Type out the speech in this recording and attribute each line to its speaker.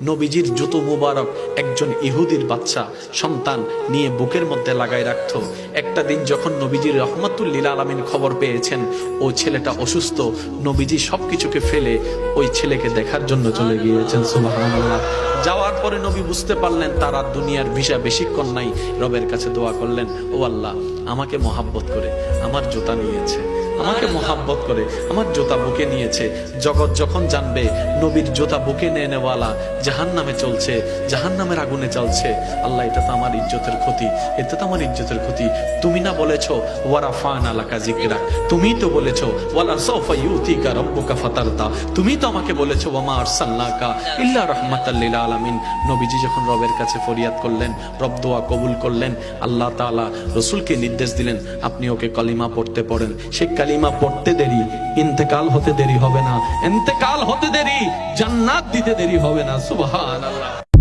Speaker 1: নবীজির জুতো মুবারক একজন ইহুদির বাচ্চা সন্তান নিয়ে বুকের মধ্যে লাগাই রাখতো। একটা দিন যখন নবীজির রহমাতুল লিল আলামিন খবর পেয়েছেন ও ছেলেটা অসুস্থ, নবীজি সবকিছুকে ফেলে ওই ছেলেকে দেখার জন্য চলে গিয়েছেন। সুবহানাল্লাহ। যাওয়ার পরে নবী বুঝতে পারলেন তার আর দুনিয়ার ভিসা বেশিক্ষণ নাই। রবের কাছে দোয়া করলেন, ও আল্লাহ, আমাকে মহাব্বত করে আমার জুতা নিয়েছে, আমাকে মহাব্বত করে আমার জুতা বুকে নিয়েছে। জগৎ যখন জানবে নবীর জুতা বুকে নিয়ে নেওয়ালা জাহান্নামে চলছে, জাহান্নামের আগুনে জ্বলছে, আল্লাহ, এটা তো আমার ইজ্জতের ক্ষতি, এটা তো আমার ইজ্জতের ক্ষতি। তুমি না বলেছো ওয়ারাফানা লাকা যিকরাক, তুমি তো বলেছো ওয়ালা সাওফা ইউতিকা রাব্বুকা ফাতারদা, তুমি তো আমাকে বলেছো ওয়ামা আরসালনাকা ইল্লা রাহমাতাল লিল আলামিন। নবীজি যখন রবের কাছে ফরিয়াদ করলেন, রব দোয়া কবুল করলেন। আল্লাহ তাআলা রাসূলকে নির্দেশ দিলেন, আপনি ওকে কালিমা পড়তে পড়েন। সে কালিমা পড়তে দেরি, ইন্তেকাল হতে দেরি হবে না, ইন্তেকাল হতে দেরি, জান্নাত দিতে দেরি হবে না। সুবহানাল্লাহ।